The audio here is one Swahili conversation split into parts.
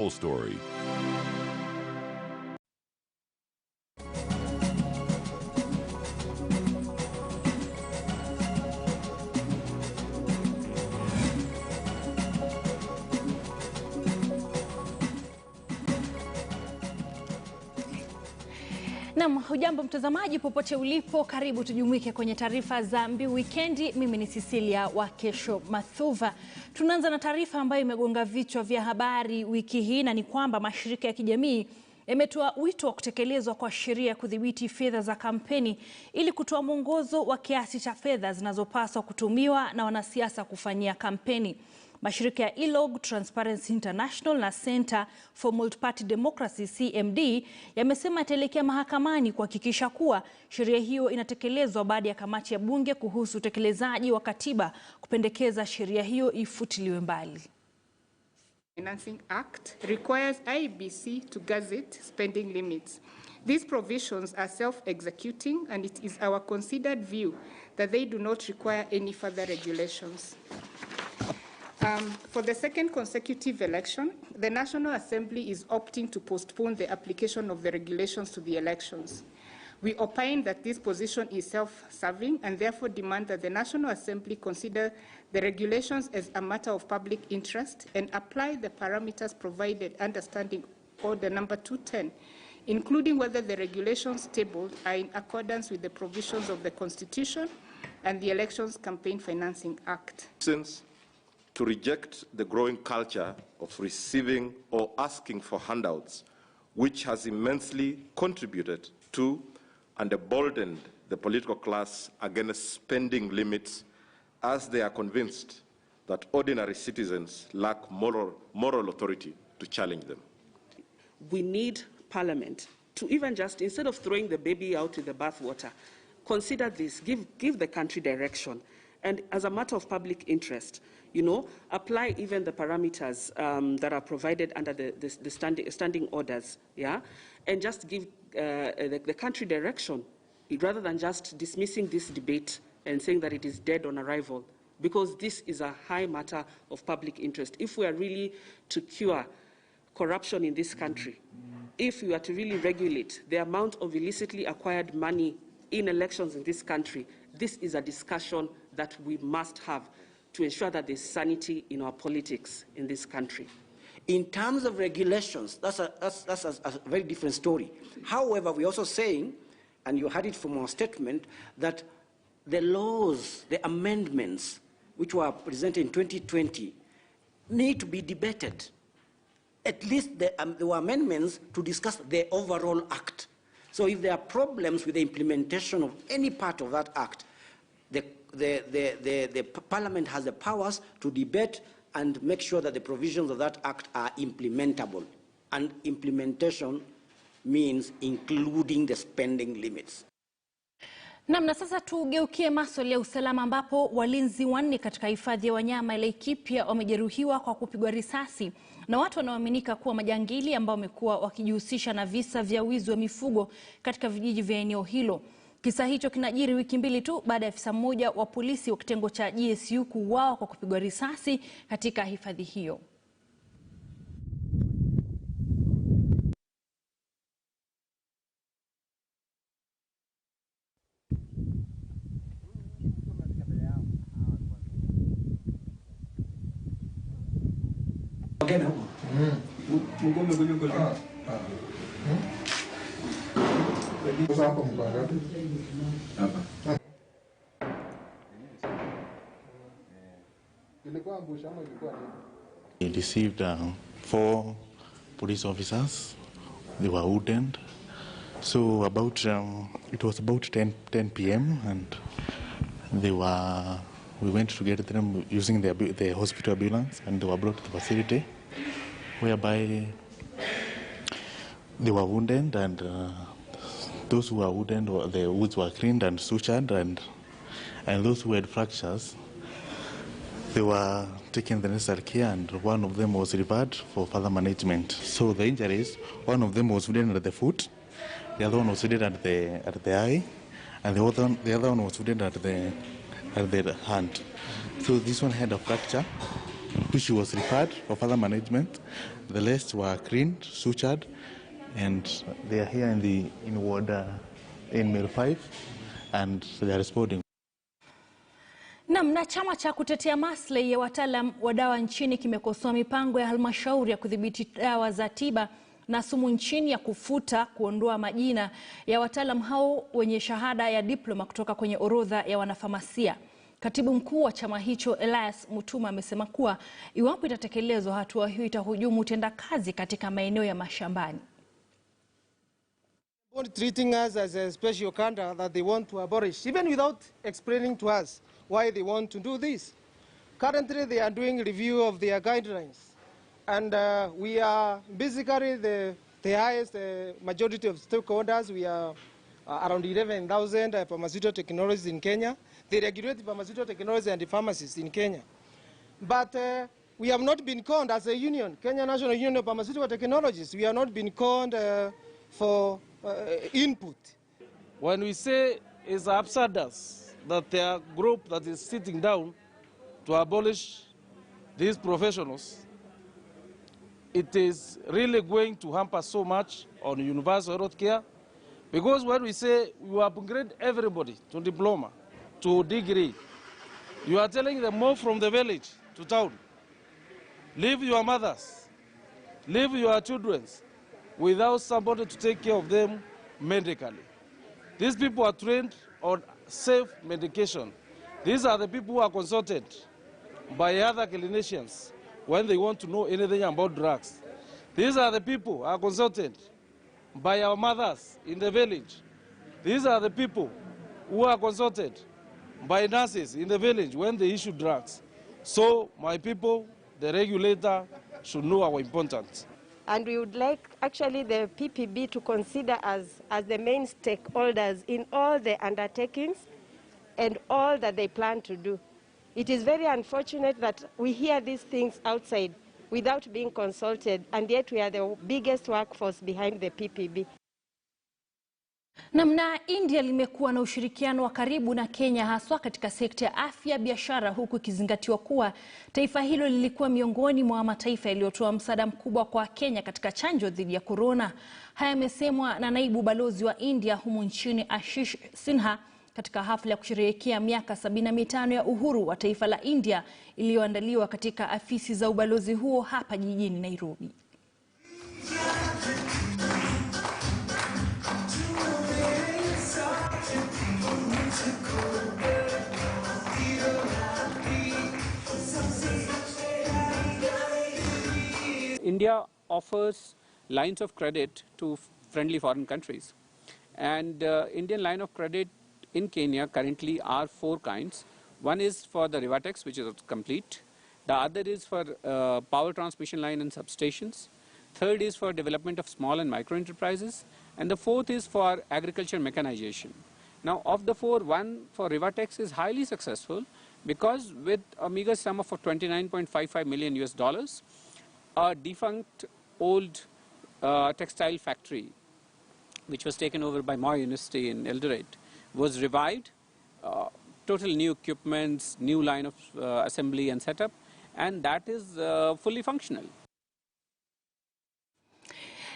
Whole story. Naam, hujambo mtazamaji popote ulipo, karibu tujumuike kwenye taarifa za MBIU Wikendi. Mimi ni Cecilia wa Kesho Mathuva. Tunaanza na taarifa ambayo imegonga vichwa vya habari wiki hii, na ni kwamba mashirika ya kijamii yametoa wito wa kutekelezwa kwa sheria ya kudhibiti fedha za kampeni ili kutoa mwongozo wa kiasi cha fedha zinazopaswa kutumiwa na wanasiasa kufanyia kampeni. Mashirika ya ILOG, Transparency International na Center for Multi-Party Democracy CMD yamesema yataelekea mahakamani kuhakikisha kuwa sheria hiyo inatekelezwa baada ya kamati ya bunge kuhusu utekelezaji wa katiba kupendekeza sheria hiyo ifutiliwe mbali. Financing Act requires IEBC to gazette spending limits. These provisions are self-executing, and it is our considered view that they do not require any further regulations. For the second consecutive election, the National Assembly is opting to postpone the application of the regulations to the elections. We opine that this position is self-serving and therefore demand that the National Assembly consider the regulations as a matter of public interest and apply the parameters provided under Standing Order number 210, including whether the regulations tabled are in accordance with the provisions of the Constitution and the Elections Campaign Financing Act. To reject the growing culture of receiving or asking for handouts, which has immensely contributed to and emboldened the political class against spending limits, as they are convinced that ordinary citizens lack moral authority to challenge them. We need Parliament to even just, instead of throwing the baby out with the bathwater, consider this, give the country direction, and as a matter of public interest, apply even the parameters that are provided under the standing orders, yeah, and just give the country direction, rather than just dismissing this debate and saying that it is dead on arrival, because this is a high matter of public interest. If we are really to cure corruption in this country, if we are to really regulate the amount of illicitly acquired money in elections in this country, this is a discussion that we must have to ensure that there's sanity in our politics in this country. In terms of regulations, that's a very different story. However, we're also saying, and you heard it from our statement, that the laws, the amendments which were presented in 2020 need to be debated. At least there were amendments to discuss the overall act. So if there are problems with the implementation of any part of that act, the Parliament has the powers to debate and make sure that the provisions of that act are implementable. And implementation means including the spending limits. Na sasa tugeukie masuala ya usalama, ambapo walinzi 4 katika hifadhi ya wanyama Laikipia wamejeruhiwa kwa kupigwa risasi na watu wanaoaminika kuwa majangili ambao wamekuwa wakijihusisha na visa vya wizi wa mifugo katika vijiji vya eneo hilo. Kisa hicho kinajiri wiki mbili tu baada ya afisa mmoja wa polisi wa kitengo cha GSU kuuawa kwa kupigwa risasi katika hifadhi hiyo. We received 4 police officers. They were wounded. So it was about 10 p.m. and we went to get them using the hospital ambulance, and they were brought to the facility, whereby they were wounded, and those who were wounded, the wounds were cleaned and sutured, and those who had fractures, they were taken the necessary care, and one of them was referred for further management. So the injuries, one of them was wounded at the foot, the other one was wounded at the eye, and the other one was wounded at the hand. So this one had a fracture which was referred for further management. The rest were cleaned, sutured, and they are here in ward in Mil 5, and they are responding. Na chama cha kutetea maslahi ya wataalam wa dawa nchini kimekosoa mipango ya halmashauri ya kudhibiti dawa za tiba na sumu nchini ya kuondoa majina ya wataalam hao wenye shahada ya diploma kutoka kwenye orodha ya wanafamasia. Katibu mkuu wa chama hicho Elias Mutuma amesema kuwa iwapo itatekelezwa, hatua hiyo itahujumu utendakazi katika maeneo ya mashambani. Treating us as a special country that they want to abolish, even without explaining to us why they want to do this. Currently, they are doing review of their guidelines, and we are basically the highest majority of stakeholders. We are around 11,000 pharmaceutical technologists in Kenya. They regulate pharmaceutical technology and pharmacists in Kenya. But we have not been called as a union, Kenya National Union of Pharmaceutical Technologists. We have not been called for input. When we say it's absurd that there are a group that is sitting down to abolish these professionals, it is really going to hamper so much on universal health care, because when we say we upgrade everybody to diploma, to degree, you are telling them move from the village to town. Leave your mothers, leave your children without somebody to take care of them medically. These people are trained on safe medication. These are the people who are consulted by other clinicians when they want to know anything about drugs. These are the people who are consulted by our mothers in the village. These are the people who are consulted by nurses in the village when they issue drugs. So, my people, the regulator should know our importance. And we would like actually the PPB to consider as the main stakeholders in all the undertakings and all that they plan to do. It is very unfortunate that we hear these things outside without being consulted, and yet we are the biggest workforce behind the PPB. Namna India limekuwa na ushirikiano wa karibu na Kenya haswa katika sekta ya afya, biashara, huku ikizingatiwa kuwa taifa hilo lilikuwa miongoni mwa mataifa yaliyotoa msaada mkubwa kwa Kenya katika chanjo dhidi ya corona. Haya yamesemwa na naibu balozi wa India humu nchini Ashish Sinha katika hafla ya kusherehekea miaka 75 ya uhuru wa taifa la India iliyoandaliwa katika afisi za ubalozi huo hapa jijini Nairobi. India offers lines of credit to friendly foreign countries, and Indian line of credit in Kenya currently are 4 kinds. One is for the Rivatex, which is complete. The other is for power transmission line and substations. Third is for development of small and micro enterprises, and the fourth is for agriculture mechanization. Now, of the 4, one for Rivatex is highly successful because with a meager sum of $29.55 million US, a defunct old textile factory, which was taken over by Moy University in Eldoret, was revived, total new equipments, new line of assembly and setup, and that is fully functional.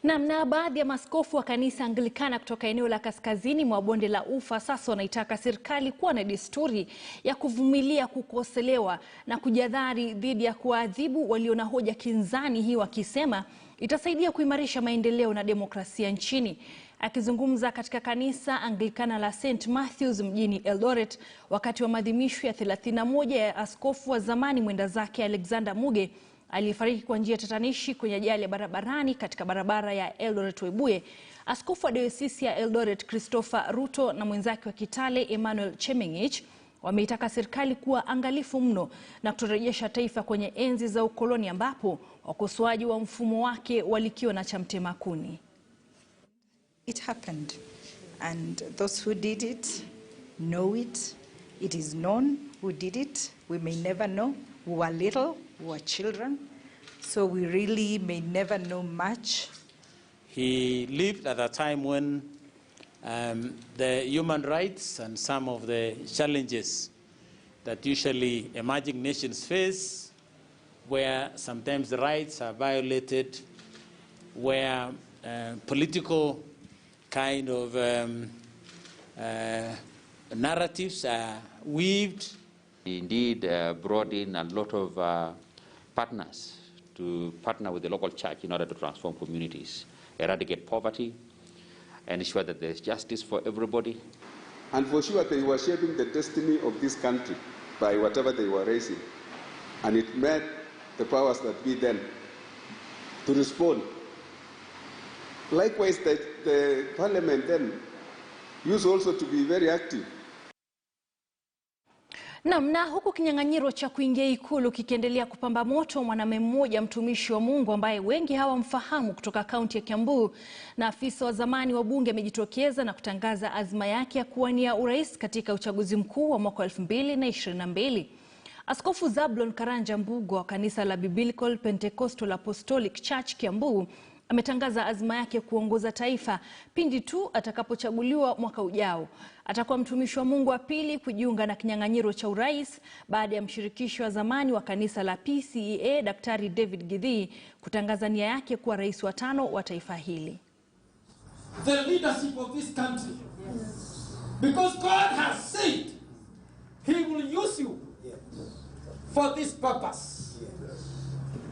Na baadhi ya maaskofu wa kanisa Anglikana kutoka eneo la kaskazini mwa bonde la Ufa sasa wanaitaka serikali kuwa na desturi ya kuvumilia kukoselewa na kujadhari dhidi ya kuadhibu walio na hoja kinzani, hii wakisema itasaidia kuimarisha maendeleo na demokrasia nchini. Akizungumza katika kanisa Anglikana la St. Matthews mjini Eldoret wakati wa maadhimisho ya 31 ya askofu wa zamani mwenda zake Alexander Muge aliyefariki kwa njia tatanishi kwenye ajali ya barabarani katika barabara ya Eldoret Webuye, askofu wa diocese ya Eldoret Christopher Ruto na mwenzake wa Kitale Emmanuel Chemengich wameitaka serikali kuwa angalifu mno na kutorejesha taifa kwenye enzi za ukoloni ambapo wakosoaji wa mfumo wake walikiwa na cha mtema kuni. It happened, and those who did it know it. It is known who did it. We may never know. We were little, we were children, so we really may never know much. He lived at a time when the human rights and some of the challenges that usually emerging nations face where sometimes the rights are violated, where political kind of narratives are weaved. Indeed, brought in a lot of partners to partner with the local church in order to transform communities, eradicate poverty, and ensure that there's justice for everybody. And for sure, they were shaping the destiny of this country by whatever they were raising. And it made the powers that be then to respond. Likewise, the parliament then used also to be very active. Na huku kinyang'anyiro cha kuingia ikulu kikiendelea kupamba moto, mwanamume mmoja mtumishi wa Mungu ambaye wengi hawamfahamu kutoka kaunti ya Kiambu na afisa wa zamani wa bunge amejitokeza na kutangaza azma yake ya kuwania urais katika uchaguzi mkuu wa mwaka 2022. Askofu Zablon Karanja Mbugo wa kanisa la Biblical Pentecostal Apostolic Church Kiambu ametangaza azma yake kuongoza taifa pindi tu atakapochaguliwa mwaka ujao. Atakuwa mtumishi wa Mungu wa pili kujiunga na kinyang'anyiro cha urais baada ya mshirikisho wa zamani wa kanisa la PCEA Daktari David Githii kutangaza nia yake kuwa rais wa 5 wa taifa hili. The leadership of this country, because God has said he will use you for this purpose.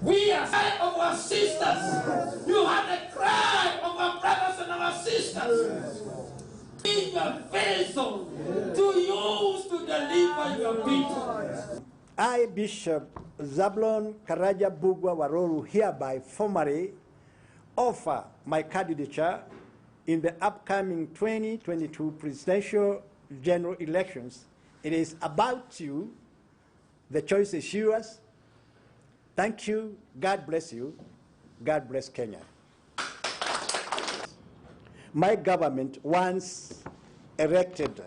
We are crying of our sisters. You have a cry of our brothers and our sisters. Be your vessel to use to deliver your people. I, Bishop Zablon Karanja Mbugo Waroru, hereby formally offer my candidature in the upcoming 2022 presidential general elections. It is about you. The choice is yours. Thank you. God bless you. God bless Kenya. My government, once erected,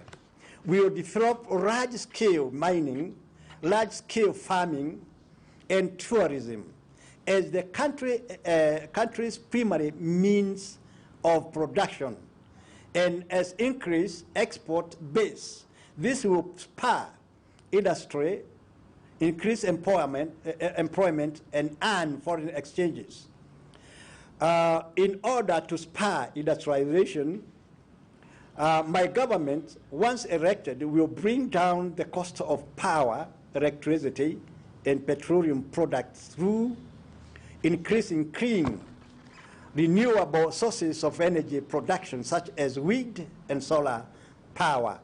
will develop large-scale mining, large-scale farming, and tourism as the country's primary means of production, and as increased export base. This will spur industry, increase employment, and earn foreign exchanges. In order to spur industrialization, my government, once elected, will bring down the cost of power, electricity, and petroleum products through increasing clean, renewable sources of energy production, such as wind and solar power.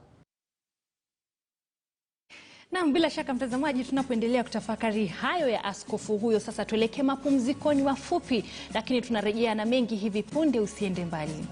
Na bila shaka mtazamaji, tunapoendelea kutafakari hayo ya askofu huyo, sasa tuelekee mapumzikoni mafupi, lakini tunarejea na mengi hivi punde. Usiende mbali.